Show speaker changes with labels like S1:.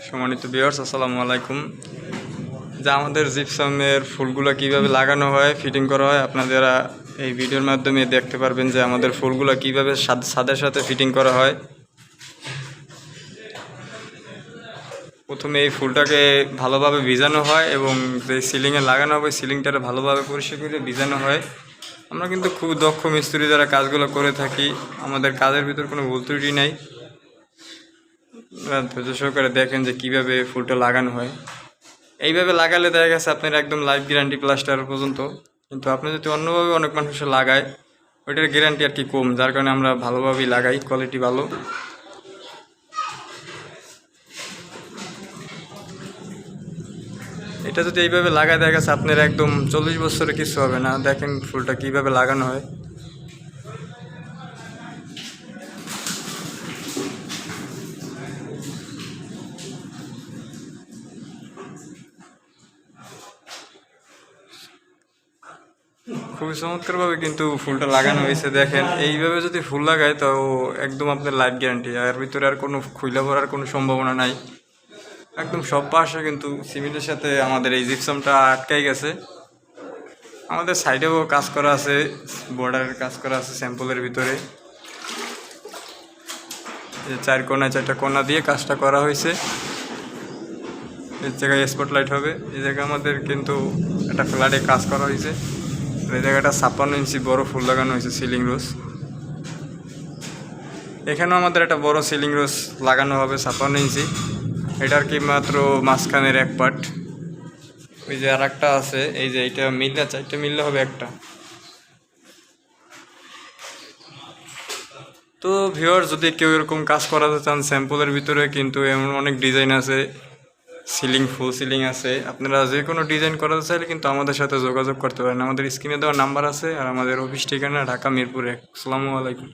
S1: সম্মানিত ভিউয়ার্স, আসসালামু আলাইকুম। যা আমাদের জিপসামের ফুলগুলো কিভাবে লাগানো হয়, ফিটিং করা হয়, আপনারা এই ভিডিওর মাধ্যমে দেখতে পারবেন যে আমাদের ফুলগুলো কিভাবে ছাদের সাথে ফিটিং করা হয়। প্রথমে এই ফুলটাকে ভালোভাবে ভিজানো হয় এবং যে সিলিংয়ে লাগানো হবে সিলিংটাকে ভালোভাবে পরিষ্কার করে ভিজানো হয়। আমরা কিন্তু খুব দক্ষ মিস্ত্রি দ্বারা কাজগুলো করে থাকি, আমাদের কাজের ভিতর কোনো ভুল ত্রুটি নাই। ধৈর্য সহকারে দেখেন যে কীভাবে ফুলটা লাগানো হয়। এইভাবে লাগালে দেখা গেছে আপনার একদম লাইফ গ্যারান্টি প্লাস্টার পর্যন্ত। কিন্তু আপনি যদি অন্যভাবে অনেক মানুষ লাগায়, ওইটার গ্যারান্টি আর কি কম, যার কারণে আমরা ভালোভাবেই লাগাই, কোয়ালিটি ভালো। এটা যদি এইভাবে লাগায় দেখা গেছে আপনার একদম 40 বছরে কিছু হবে না। দেখেন ফুলটা কীভাবে লাগানো হয়। খুবই চমৎকারভাবে কিন্তু ফুলটা লাগানো হয়েছে। দেখেন এইভাবে যদি ফুল লাগায় তো একদম আপনার লাইফ গ্যারান্টি, এর ভিতরে আর কোনো খুইলা পড়ার কোনো সম্ভাবনা নাই। একদম সব পাশে কিন্তু সিমেন্টের সাথে আমাদের এই জিপসামটা আটকাই গেছে। আমাদের সাইডেও কাজ করা আছে, বর্ডারের কাজ করা আছে স্যাম্পলের ভিতরে। 4 কোণায় 4টা কোণা দিয়ে কাজটা করা হয়েছে। এই জায়গায় স্পটলাইট হবে। এই জায়গায় আমাদের কিন্তু একটা ফ্ল্যাটে কাজ করা হয়েছে। এই জায়গাটা 56 ইঞ্চি বড় ফুল লাগানো হয়েছে সিলিং রোজ। এখানেও আমাদের একটা বড় সিলিং রোজ লাগানো হবে 56 ইঞ্চি। এটার কি মাত্র মাঝখানের এক পার্ট। ওই যে আর একটা আছে, এই যে এইটা মিললে 4টে মিললে হবে একটা। তো ভিউয়ার, যদি কেউ এরকম কাজ করাতে চান স্যাম্পলের ভিতরে, কিন্তু এমন অনেক ডিজাইন আছে, সিলিং ফুল সিলিং আছে, আপনারা যে কোনো ডিজাইন করাতে চাইলে কিন্তু আমাদের সাথে যোগাযোগ করতে পারেন। আমাদের স্ক্রিনে দেওয়া নাম্বার আছে, আর আমাদের অফিস ঠিকানা ঢাকা মিরপুরে। আসসালামু আলাইকুম।